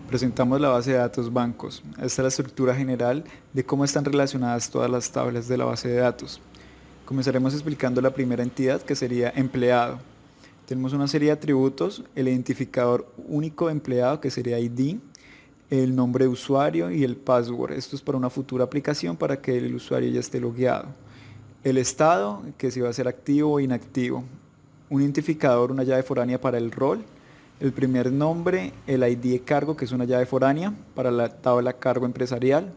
Presentamos la base de datos bancos. Esta es la estructura general de cómo están relacionadas todas las tablas de la base de datos. Comenzaremos explicando la primera entidad, que sería empleado. Tenemos una serie de atributos: el identificador único de empleado, que sería ID, el nombre de usuario y el password. Esto es para una futura aplicación para que el usuario ya esté logueado. El estado, que si va a ser activo o inactivo. Un identificador, una llave foránea para el rol. El primer nombre, el ID de cargo, que es una llave foránea para la tabla cargo empresarial.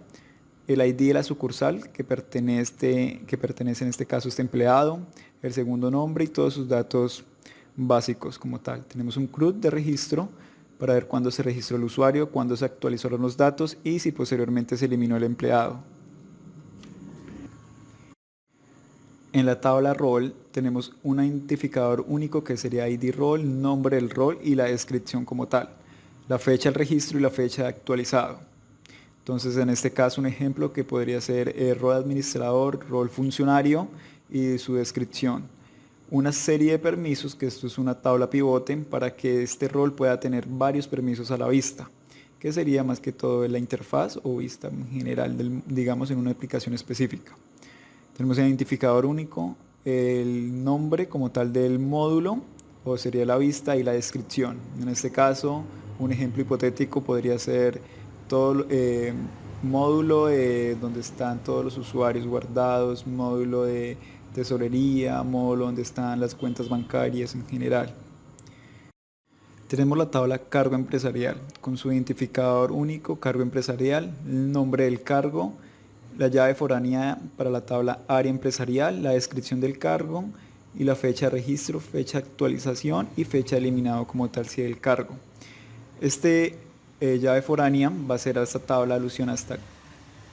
El ID de la sucursal, que pertenece en este caso a este empleado. El segundo nombre y todos sus datos básicos como tal. Tenemos un CRUD de registro para ver cuándo se registró el usuario, cuándo se actualizaron los datos y si posteriormente se eliminó el empleado. En la tabla rol tenemos un identificador único, que sería ID rol, nombre del rol y la descripción como tal, la fecha del registro y la fecha de actualizado. Entonces, en este caso, un ejemplo que podría ser rol administrador, rol funcionario y su descripción. Una serie de permisos, que esto es una tabla pivote para que este rol pueda tener varios permisos a la vista, que sería más que todo la interfaz o vista en general, digamos, en una aplicación específica. Tenemos el identificador único, el nombre como tal del módulo, o sería la vista, y la descripción. En este caso, un ejemplo hipotético podría ser todo módulo donde están todos los usuarios guardados, módulo de tesorería, módulo donde están las cuentas bancarias en general. Tenemos la tabla cargo empresarial con su identificador único, cargo empresarial, el nombre del cargo, la llave foránea para la tabla área empresarial, la descripción del cargo y la fecha de registro, fecha de actualización y fecha eliminado como tal si del cargo. Este llave foránea va a ser a esta tabla alusión hasta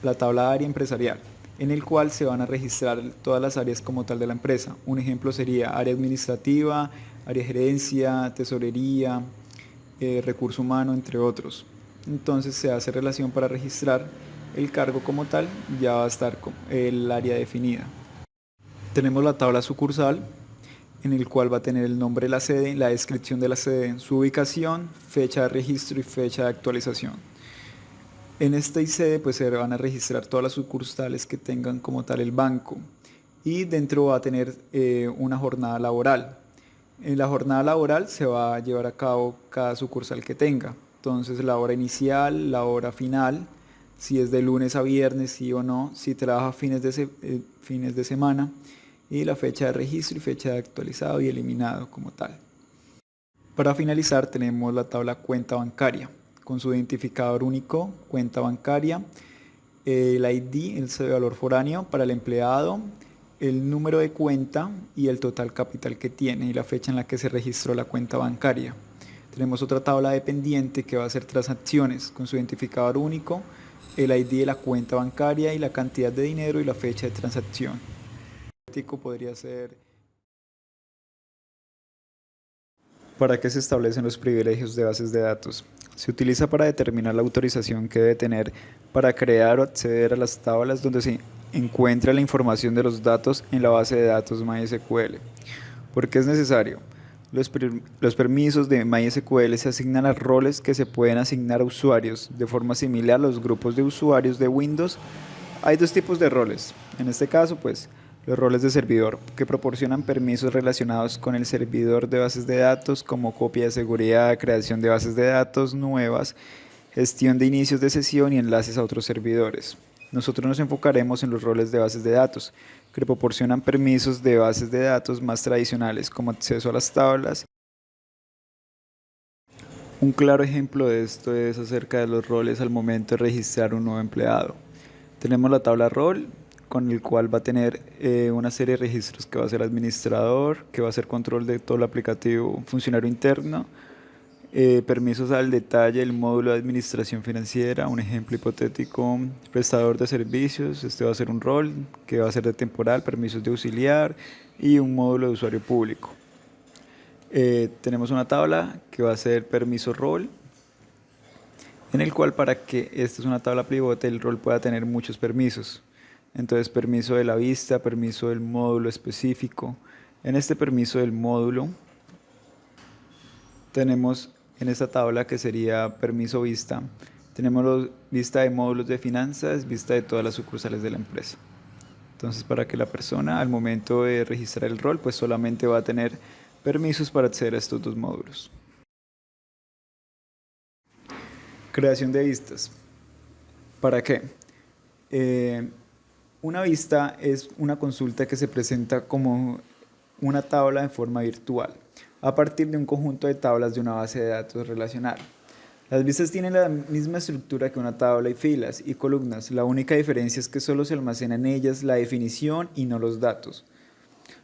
la tabla área empresarial, en el cual se van a registrar todas las áreas como tal de la empresa. Un ejemplo sería área administrativa, área de gerencia, tesorería, recurso humano, entre otros. Entonces se hace relación para registrar el cargo como tal, ya va a estar el área definida. Tenemos la tabla sucursal, en el cual va a tener el nombre de la sede, la descripción de la sede, su ubicación, fecha de registro y fecha de actualización. En esta sede pues se van a registrar todas las sucursales que tengan como tal el banco, y dentro va a tener una jornada laboral. En la jornada laboral se va a llevar a cabo cada sucursal que tenga. Entonces la hora inicial, la hora final, si es de lunes a viernes, sí o no, si trabaja fines de semana, y la fecha de registro y fecha de actualizado y eliminado como tal. Para finalizar tenemos la tabla cuenta bancaria con su identificador único, cuenta bancaria, el ID, el valor foráneo para el empleado, el número de cuenta y el total capital que tiene y la fecha en la que se registró la cuenta bancaria. Tenemos otra tabla dependiente que va a ser transacciones con su identificador único, el ID de la cuenta bancaria y la cantidad de dinero y la fecha de transacción. Podría ser: ¿para qué se establecen los privilegios de bases de datos? Se utiliza para determinar la autorización que debe tener para crear o acceder a las tablas donde se encuentra la información de los datos en la base de datos MySQL. ¿Por qué es necesario? Los permisos de MySQL se asignan a roles que se pueden asignar a usuarios. De forma similar a los grupos de usuarios de Windows, hay dos tipos de roles. En este caso, pues, los roles de servidor, que proporcionan permisos relacionados con el servidor de bases de datos, como copia de seguridad, creación de bases de datos nuevas, gestión de inicios de sesión y enlaces a otros servidores. Nosotros nos enfocaremos en los roles de bases de datos, que proporcionan permisos de bases de datos más tradicionales, como acceso a las tablas. Un claro ejemplo de esto es acerca de los roles al momento de registrar un nuevo empleado. Tenemos la tabla rol, con el cual va a tener una serie de registros, que va a ser administrador, que va a ser control de todo el aplicativo, funcionario interno, permisos al detalle, el módulo de administración financiera, un ejemplo hipotético, prestador de servicios, este va a ser un rol que va a ser de temporal, permisos de auxiliar y un módulo de usuario público. Tenemos una tabla que va a ser permiso rol, en el cual, para que esta es una tabla pivote, el rol pueda tener muchos permisos. Entonces, permiso de la vista, permiso del módulo específico. En este permiso del módulo tenemos en esta tabla que sería permiso vista, tenemos vista de módulos de finanzas, vista de todas las sucursales de la empresa. Entonces, para que la persona al momento de registrar el rol, pues solamente va a tener permisos para acceder a estos dos módulos. Creación de vistas. ¿Para qué? Una vista es una consulta que se presenta como una tabla en forma virtual, a partir de un conjunto de tablas de una base de datos relacional. Las vistas tienen la misma estructura que una tabla y filas y columnas. La única diferencia es que solo se almacena en ellas la definición y no los datos.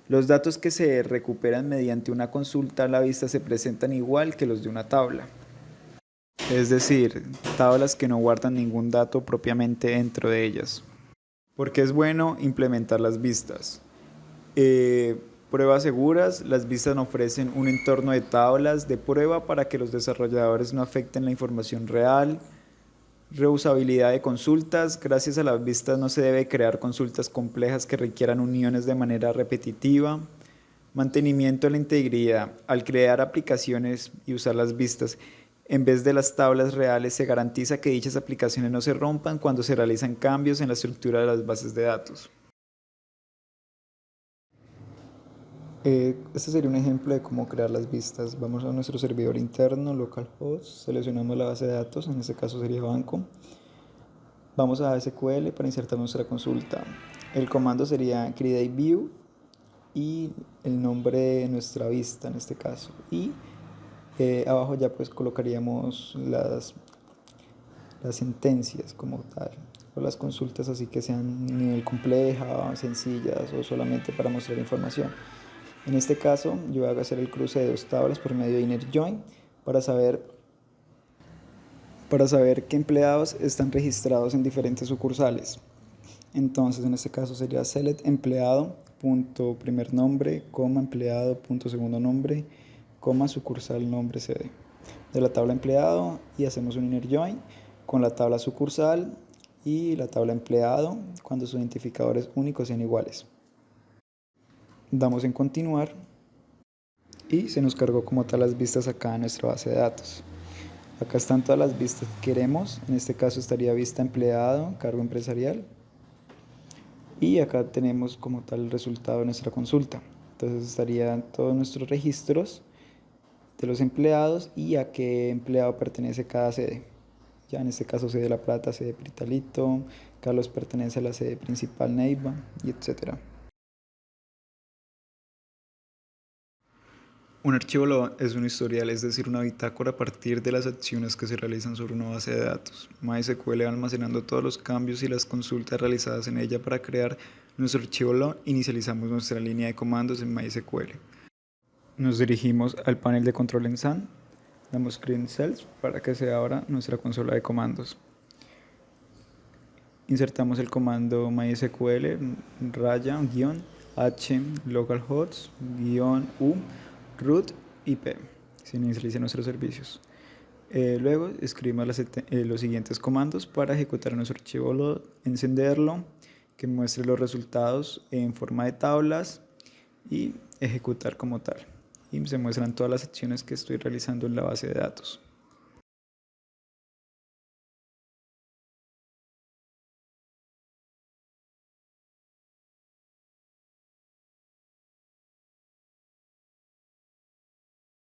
Los datos que se recuperan mediante una consulta a la vista se presentan igual que los de una tabla. Es decir, tablas que no guardan ningún dato propiamente dentro de ellas. ¿Por qué es bueno implementar las vistas? Pruebas seguras. Las vistas ofrecen un entorno de tablas de prueba para que los desarrolladores no afecten la información real. Reusabilidad de consultas. Gracias a las vistas no se debe crear consultas complejas que requieran uniones de manera repetitiva. Mantenimiento de la integridad. Al crear aplicaciones y usar las vistas en vez de las tablas reales, se garantiza que dichas aplicaciones no se rompan cuando se realizan cambios en la estructura de las bases de datos. Este sería un ejemplo de cómo crear las vistas. Vamos a nuestro servidor interno, localhost, seleccionamos la base de datos, en este caso sería banco. Vamos a SQL para insertar nuestra consulta. El comando sería createView y el nombre de nuestra vista en este caso. Y abajo ya pues colocaríamos las sentencias como tal, o las consultas así que sean nivel compleja, sencillas o solamente para mostrar información. En este caso yo voy a hacer el cruce de dos tablas por medio de inner join para saber qué empleados están registrados en diferentes sucursales. Entonces en este caso sería select empleado, punto primer nombre, coma empleado, punto segundo nombre, coma sucursal nombre sede de la tabla empleado, y hacemos un inner join con la tabla sucursal y la tabla empleado cuando sus identificadores únicos sean iguales. Damos en continuar y se nos cargó como tal las vistas acá en nuestra base de datos. Acá están todas las vistas que queremos. En este caso estaría vista empleado, cargo empresarial, y acá tenemos como tal el resultado de nuestra consulta. Entonces estarían todos nuestros registros de los empleados y a qué empleado pertenece cada sede. Ya en este caso sede La Plata, sede Pritalito, Carlos pertenece a la sede principal Neiva, y etc. Un archivo log es un historial, es decir, una bitácora a partir de las acciones que se realizan sobre una base de datos. MySQL va almacenando todos los cambios y las consultas realizadas en ella. Para crear nuestro archivo log, inicializamos nuestra línea de comandos en MySQL. Nos dirigimos al panel de control en SAN, damos Clean Cells para que se abra nuestra consola de comandos. Insertamos el comando MySQL -h localhost -u root IP, se inicializan nuestros servicios. Luego escribimos los siguientes comandos para ejecutar nuestro archivo log: encenderlo, que muestre los resultados en forma de tablas, y ejecutar como tal. Y se muestran todas las acciones que estoy realizando en la base de datos.